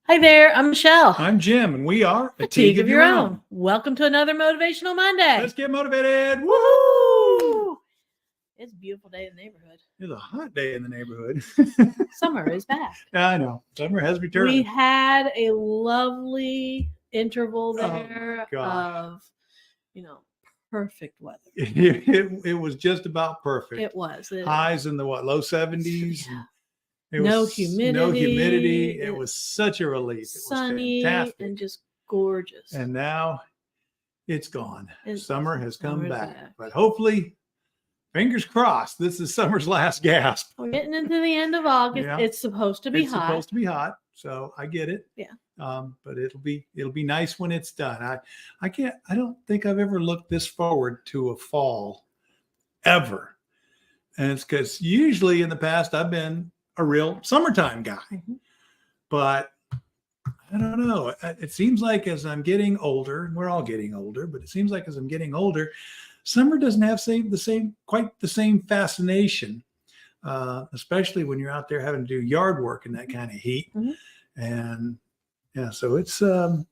Hi there, I'm Michelle. I'm Jim, and we are A Teague of Your Own. Welcome to another Motivational Monday. Let's get motivated. Woohoo! It's a beautiful day in the neighborhood. It's a hot day in the neighborhood. Summer is back. I know. Summer has returned. We had a lovely interval there of, perfect weather. It was just about perfect. It was. Highs in the low 70s. Yeah. No humidity. It was such a relief. Sunny, it was fantastic. and just gorgeous. And now it's gone. Summer has come back. back. But hopefully, fingers crossed, this is summer's last gasp. We're getting into the end of August. Yeah. It's supposed to be hot. It's supposed to be hot, so I get it. Yeah. But it'll be nice when it's done. I don't think I've ever looked this forward to a fall ever. And it's because usually in the past I've been a real summertime guy. Mm-hmm. But I don't know. It seems like as I'm getting older, we're all getting older, but it seems like as I'm getting older, summer doesn't have quite the same fascination, especially when you're out there having to do yard work in that kind of heat. Mm-hmm. And yeah, so it's I'm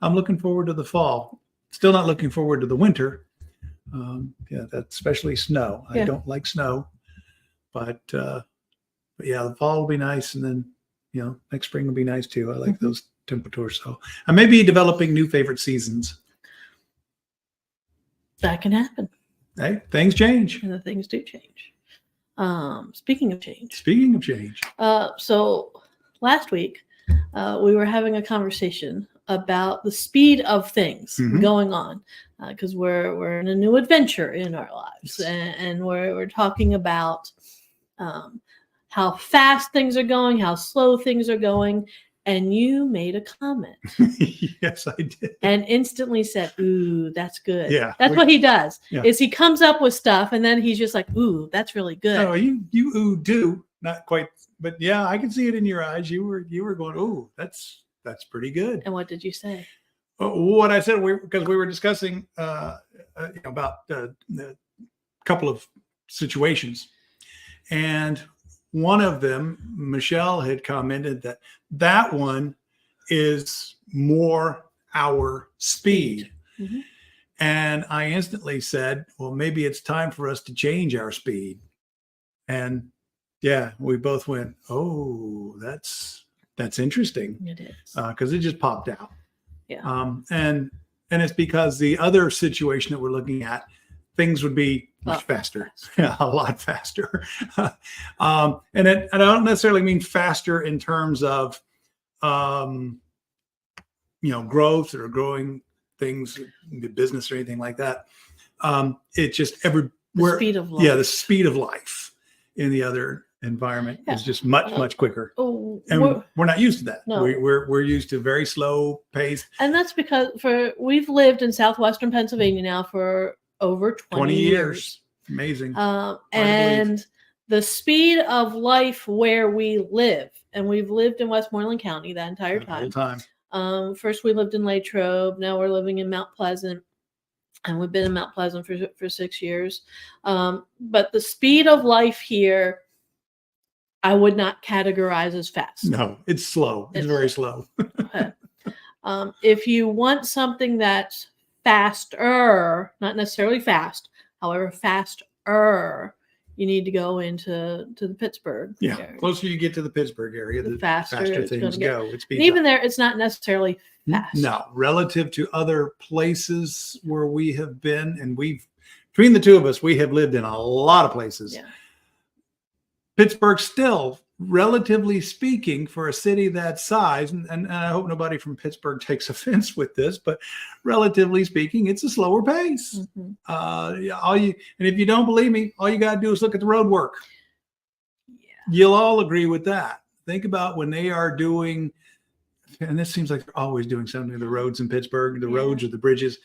looking forward to the fall. Still not looking forward to the winter. That's especially snow. Yeah. I don't like snow, but yeah, the fall will be nice, and then next spring will be nice too. I like those temperatures. So I may be developing new favorite seasons. That can happen. Hey, things change. And the things do change. Speaking of change. So last week we were having a conversation about the speed of things going on because we're in a new adventure in our lives, and we're talking about how fast things are going, how slow things are going. And you made a comment. Yes, I did. And instantly said, ooh, that's good. Yeah. That's what he does, yeah. Is he comes up with stuff and then he's just like, ooh, that's really good. Oh, you ooh do. Not quite, but yeah, I can see it in your eyes. You were going, ooh, that's pretty good. And what did you say? What I said, because we were discussing about a couple of situations. And one of them, Michelle had commented that one is more our speed. Mm-hmm. And I instantly said, well, maybe it's time for us to change our speed. And yeah, we both went, oh, that's interesting. It is. Because it just popped out. Yeah. And it's because the other situation that we're looking at, things would be much faster. Yeah, a lot faster. And I don't necessarily mean faster in terms of, growth or growing things, the business or anything like that. It's just the speed of life. Yeah, the speed of life in the other environment is just much quicker. And we're not used to that. No. We're used to very slow pace. And that's because we've lived in southwestern Pennsylvania now for over 20 years. Amazing. And the speed of life where we live, and we've lived in Westmoreland County that entire time. The whole time. First we lived in Latrobe. Now we're living in Mount Pleasant, and we've been in Mount Pleasant for 6 years. But the speed of life here, I would not categorize as fast. No, it's slow. It's very slow. Okay. If you want something that's faster, not necessarily fast, however, faster, you need to go into the Pittsburgh. Yeah, area. Closer you get to the Pittsburgh area, the faster things go. Even there, it's not necessarily fast. No, relative to other places where we have been, and between the two of us, we have lived in a lot of places. Yeah. Pittsburgh still, relatively speaking, for a city that size, and I hope nobody from Pittsburgh takes offense with this, but relatively speaking, it's a slower pace. Mm-hmm. And if you don't believe me, all you got to do is look at the road work. Yeah. You'll all agree with that. Think about when they are doing, and this seems like they're always doing something to the roads in Pittsburgh, the roads or the bridges.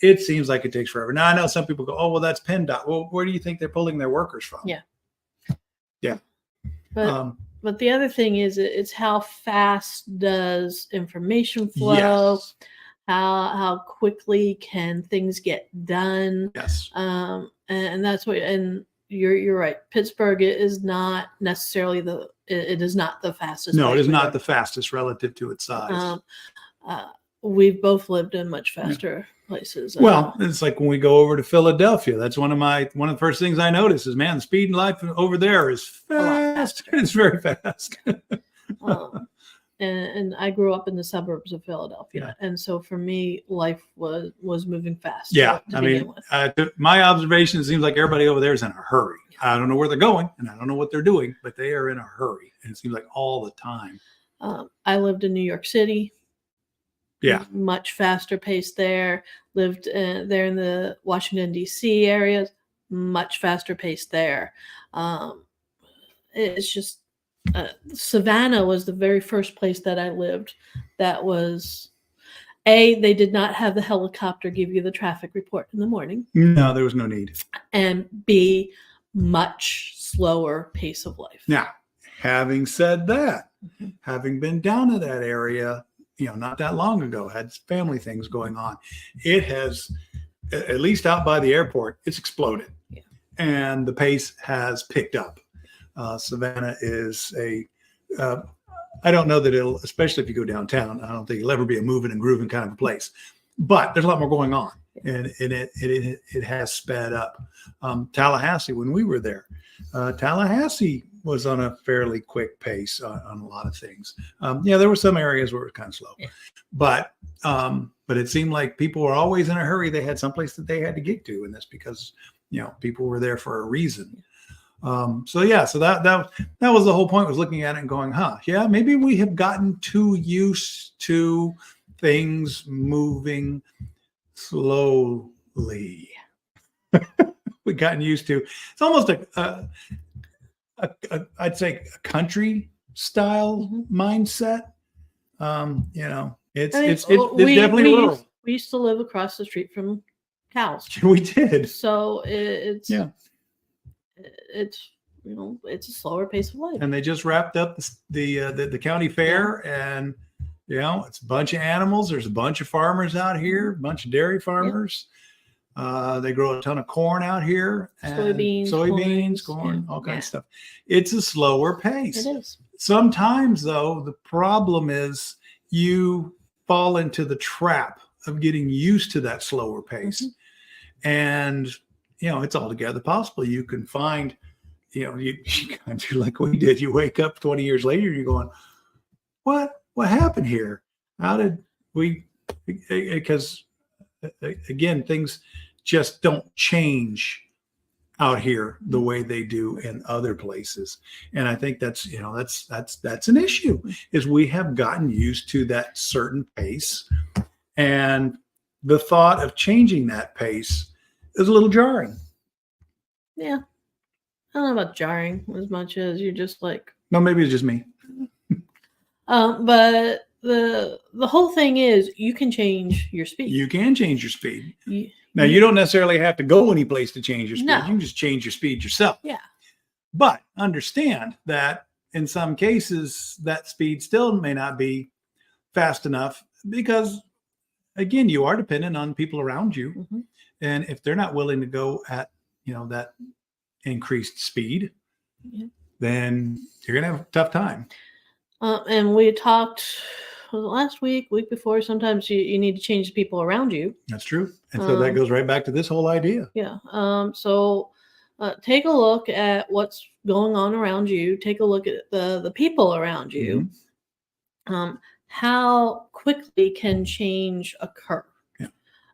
It seems like it takes forever. Now, I know some people go, oh, well, that's PennDOT. Well, where do you think they're pulling their workers from? Yeah. Yeah. But the other thing is, it's how fast does information flow? Yes. How quickly can things get done? Yes. And that's what, and you're right. Pittsburgh is not necessarily it is not the fastest. No, it is not the fastest relative to its size. We've both lived in much faster places. Well, it's like when we go over to Philadelphia. That's one of the first things I notice is, man, the speed in life over there is fast. It's very fast. And I grew up in the suburbs of Philadelphia, and so for me, life was moving fast. Yeah, I mean, my observation, it seems like everybody over there is in a hurry. I don't know where they're going, and I don't know what they're doing, but they are in a hurry, and it seems like all the time. I lived in New York City. Yeah, much faster pace there. Lived there in the Washington D.C. areas, much faster pace there. It's just. Savannah was the very first place that I lived that was they did not have the helicopter give you the traffic report in the morning. No, there was no need. And B, much slower pace of life. Now, having said that, having been down to that area, not that long ago, had family things going on, it has, at least out by the airport, it's exploded. Yeah. And the pace has picked up. Savannah is I don't know that it'll, especially if you go downtown, I don't think it'll ever be a moving and grooving kind of a place, but there's a lot more going on, and it has sped up. Tallahassee, when we were there, Tallahassee was on a fairly quick pace on a lot of things. There were some areas where it was kind of slow, but it seemed like people were always in a hurry. They had someplace that they had to get to, and that's because, people were there for a reason. So that was the whole point, was looking at it and going, maybe we have gotten too used to things moving slowly. We've gotten used to, it's almost I'd say a country style mindset. It's definitely rural. We used to live across the street from cows. We did. So it's it's a slower pace of life. And they just wrapped up the county fair, and it's a bunch of animals. There's a bunch of farmers out here, a bunch of dairy farmers. They grow a ton of corn out here, and soybeans, corn, all kinds of stuff. It's a slower pace. It is. Sometimes, though, the problem is you fall into the trap of getting used to that slower pace. And it's altogether possible. You can find, you kind of do like we did. You wake up 20 years later, you're going, what happened here? How did we, because again, things just don't change out here the way they do in other places. And I think that's an issue, is we have gotten used to that certain pace, and the thought of changing that pace is a little jarring. Yeah. I don't know about jarring as much as you're just like. No, maybe it's just me. But the whole thing is, you can change your speed. You can change your speed. Now, you don't necessarily have to go any place to change your speed. No. You can just change your speed yourself. Yeah. But understand that in some cases, that speed still may not be fast enough, because, again, you are dependent on people around you. And if they're not willing to go at, that increased speed, then you're going to have a tough time. And we talked last week before, sometimes you need to change the people around you. That's true. And so that goes right back to this whole idea. Yeah. So take a look at what's going on around you. Take a look at the people around you. How quickly can change occur?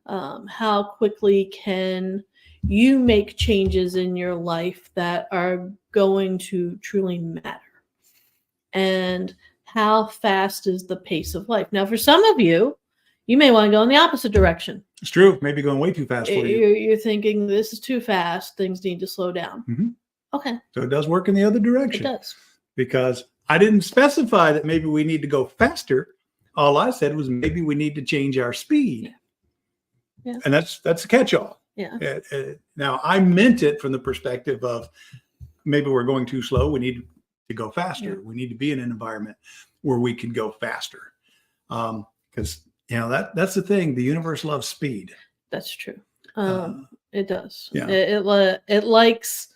How quickly can you make changes in your life that are going to truly matter? And how fast is the pace of life? Now, for some of you, you may want to go in the opposite direction. It's true. Maybe going way too fast for you. You're thinking, this is too fast. Things need to slow down. Okay. So it does work in the other direction. It does. Because I didn't specify that maybe we need to go faster. All I said was maybe we need to change our speed. Yeah. And that's a catch-all. Yeah. Now, I meant it from the perspective of maybe we're going too slow. We need to go faster. Yeah. We need to be in an environment where we can go faster. Because, that's the thing. The universe loves speed. That's true. It does. Yeah. It likes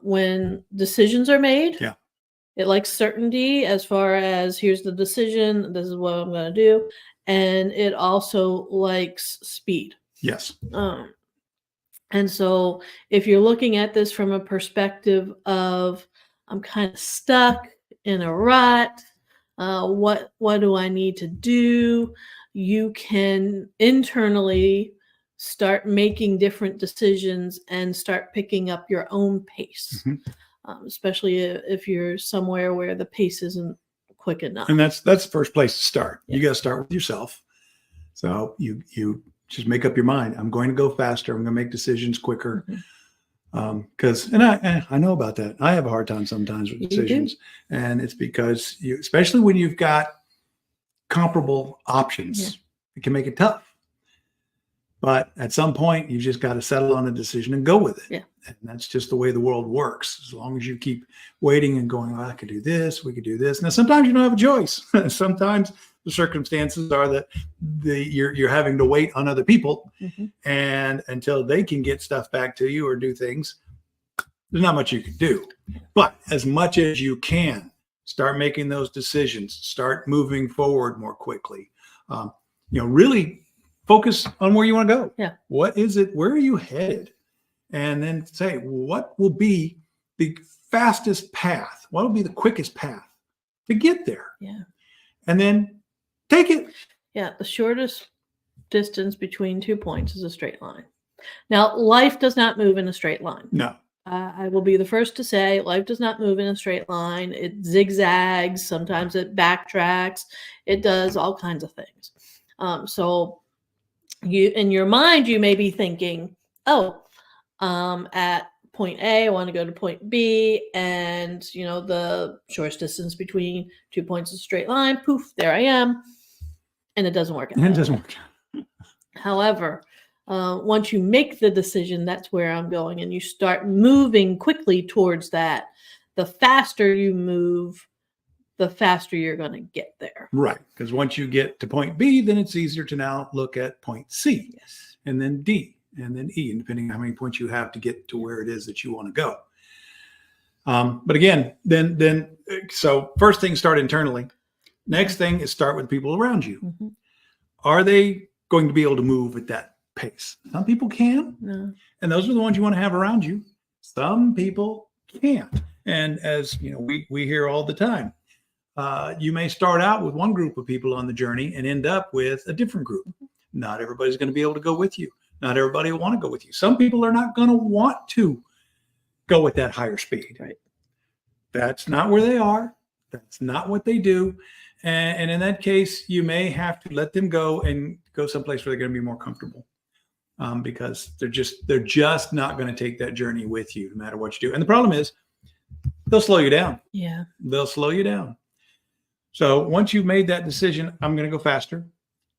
when decisions are made. Yeah. It likes certainty as far as here's the decision, this is what I'm going to do. And it also likes speed. Yes. And so if you're looking at this from a perspective of I'm kind of stuck in a rut, what do I need to do? You can internally start making different decisions and start picking up your own pace, especially if you're somewhere where the pace isn't quick enough. And that's the first place to start. Yeah. You got to start with yourself. So you just make up your mind. I'm going to go faster. I'm going to make decisions quicker. Because I know about that. I have a hard time sometimes with decisions, and it's because especially when you've got comparable options, it can make it tough. But at some point, you've just got to settle on a decision and go with it. Yeah. And that's just the way the world works. As long as you keep waiting and going, I could do this, we could do this. Now, sometimes you don't have a choice. Sometimes the circumstances are that you're having to wait on other people, and until they can get stuff back to you or do things, there's not much you can do. But as much as you can, start making those decisions, start moving forward more quickly. Really focus on where you want to go. Yeah. What is it? Where are you headed? And then say, what will be the fastest path? What will be the quickest path to get there? Yeah. And then take it. Yeah. The shortest distance between 2 points is a straight line. Now, life does not move in a straight line. No. I will be the first to say life does not move in a straight line. It zigzags. Sometimes it backtracks. It does all kinds of things. So you, in your mind, you may be thinking, at point A, I want to go to point B, and the shortest distance between 2 points is a straight line. Poof, there I am, and it doesn't work out. It doesn't work out. However, once you make the decision, that's where I'm going, and you start moving quickly towards that. The faster you move, the faster you're going to get there. Right, because once you get to point B, then it's easier to now look at point C, and then D, and then E, and depending on how many points you have to get to where it is that you want to go. But again, so first thing, start internally. Next thing is start with people around you. Are they going to be able to move at that pace? Some people can, and those are the ones you want to have around you. Some people can't, and as we hear all the time, you may start out with one group of people on the journey and end up with a different group. Not everybody's going to be able to go with you. Not everybody will want to go with you. Some people are not going to want to go with that higher speed. Right. That's not where they are. That's not what they do. And in that case, you may have to let them go and go someplace where they're going to be more comfortable, because they're just not going to take that journey with you, no matter what you do. And the problem is, they'll slow you down. Yeah. They'll slow you down. So once you've made that decision, I'm going to go faster.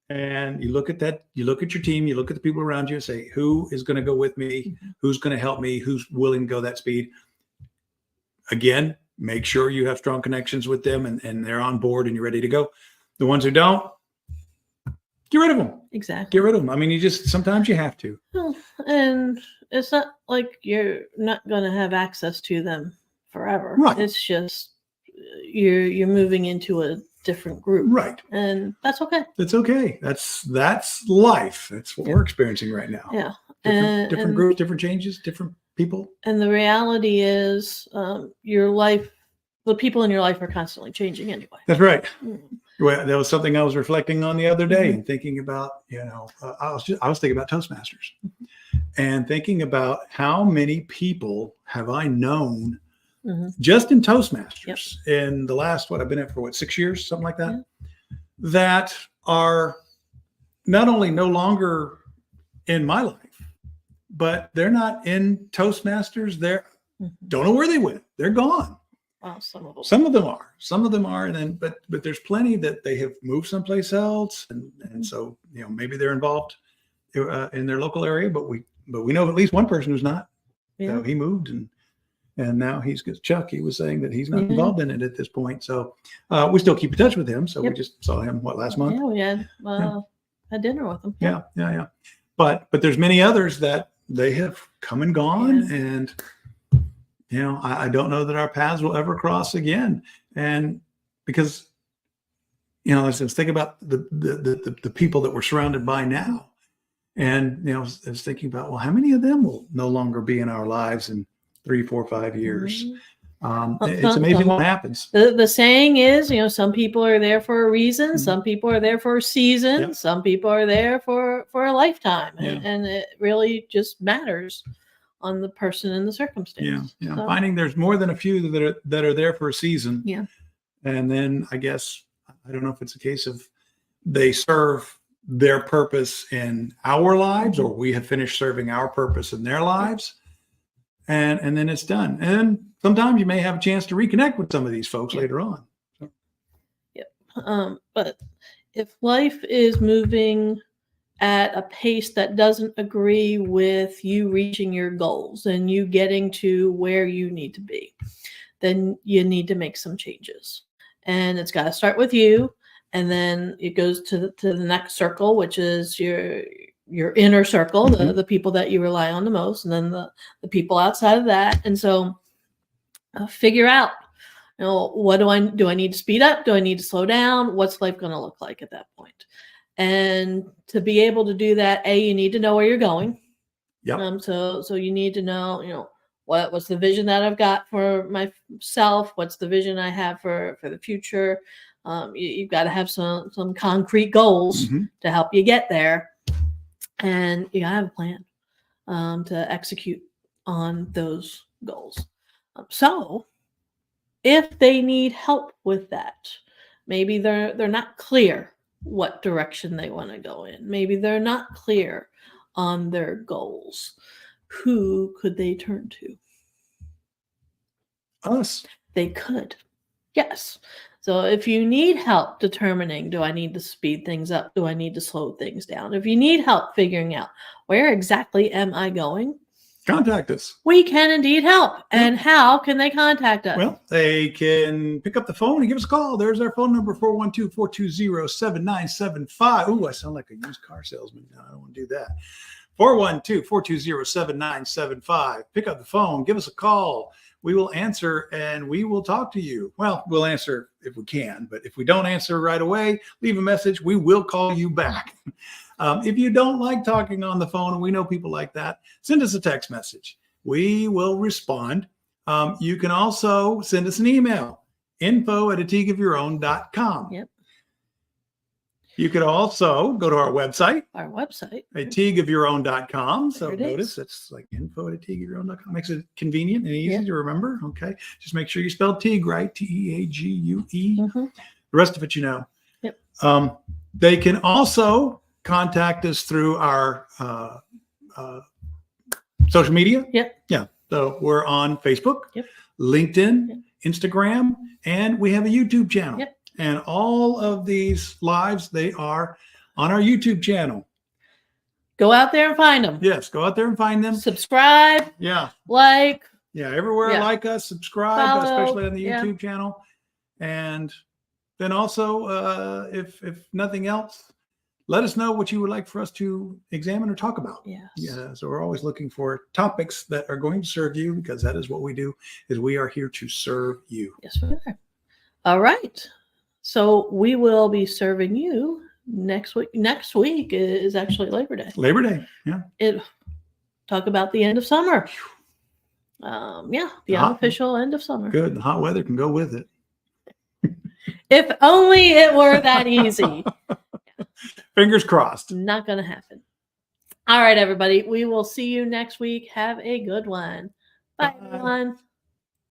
And you look at that, you look at your team, you look at the people around you and say, who is going to go with me? Who's going to help me? Who's willing to go that speed? Again, make sure you have strong connections with them and they're on board and you're ready to go. The ones who don't, get rid of them. Exactly. Get rid of them. I mean, sometimes you have to. Well, and it's not like you're not going to have access to them forever. Right. It's just you're moving into a different group. Right. And that's okay. That's okay. That's life. That's what we're experiencing right now. Yeah. Different groups, different changes, different people. And the reality is your life, the people in your life are constantly changing anyway. That's right. Well, that was something I was reflecting on the other day and thinking about, I was thinking about Toastmasters and thinking about how many people have I known just in Toastmasters in the last, I've been at for 6 years, something like that, that are not only no longer in my life, but they're not in Toastmasters. They're don't know where they went. They're gone. Wow, some of them. Some of them are, and then but there's plenty that they have moved someplace else, and so maybe they're involved in their local area, but we know of at least one person who's not. Yeah. So he moved and now Chuck. He was saying that he's not involved in it at this point. So we still keep in touch with him. So we just saw him last month. Yeah, we had dinner with him. Yeah. But there's many others that they have come and gone, and I don't know that our paths will ever cross again. And because, I was thinking about the people that we're surrounded by now. And, I was thinking about, well, how many of them will no longer be in our lives in 3, 4, 5 years? It's amazing what happens. The saying is, some people are there for a reason. Some people are there for a season. Yep. Some people are there for a lifetime. And it really just matters on the person and the circumstance. Yeah. So, finding there's more than a few that are there for a season. Yeah. And then I guess, I don't know if it's a case of they serve their purpose in our lives, or we have finished serving our purpose in their lives. And then it's done. And sometimes you may have a chance to reconnect with some of these folks later on. So. Yep. But if life is moving at a pace that doesn't agree with you reaching your goals and you getting to where you need to be, then you need to make some changes. And it's got to start with you. And then it goes to the next circle, which is your inner circle, the people that you rely on the most, and then the people outside of that. And so figure out, what do I need to speed up? Do I need to slow down? What's life going to look like at that point? And to be able to do that, you need to know where you're going. Yeah. So you need to know, what's the vision that I've got for myself? What's the vision I have for the future? You've got to have some concrete goals to help you get there. And you gotta have a plan to execute on those goals. So if they need help with that, maybe they're not clear what direction they want to go in. Maybe they're not clear on their goals. Who could they turn to? Us. They could. Yes. So if you need help determining, do I need to speed things up? Do I need to slow things down? If you need help figuring out where exactly am I going? Contact us. We can indeed help. And how can they contact us? Well, they can pick up the phone and give us a call. There's our phone number, 412-420-7975. Ooh, I sound like a used car salesman now. I don't want to do that. 412-420-7975. Pick up the phone. Give us a call. We will answer and we will talk to you. Well, we'll answer if we can, but if we don't answer right away, leave a message. We will call you back. If you don't like talking on the phone, and we know people like that, send us a text message. We will respond. You can also send us an email, info@atigueofyourown.com. Yep. You could also go to our website. atigueofyourown.com. So notice it's like info@atigueofyourown.com. Makes it convenient and easy to remember. Okay. Just make sure you spell Teague right. Teague. The rest of it, Yep. They can also contact us through our social media. Yep. Yeah. So we're on Facebook, LinkedIn, Instagram, and we have a YouTube channel. Yep. And all of these lives, they are on our YouTube channel. Go out there and find them. Yes, go out there and find them. Subscribe. Yeah. Like. Yeah, everywhere like us, subscribe, follow, especially on the YouTube channel. And then also, if nothing else, let us know what you would like for us to examine or talk about. Yes. Yeah. So we're always looking for topics that are going to serve you, because that is what we do, is we are here to serve you. Yes, we are. All right. So we will be serving you next week. Next week is actually Labor Day. Labor Day, yeah. Talk about the end of summer. The unofficial end of summer. Good. The hot weather can go with it. If only it were that easy. Fingers crossed. Not going to happen. All right, everybody. We will see you next week. Have a good one. Bye. Everyone.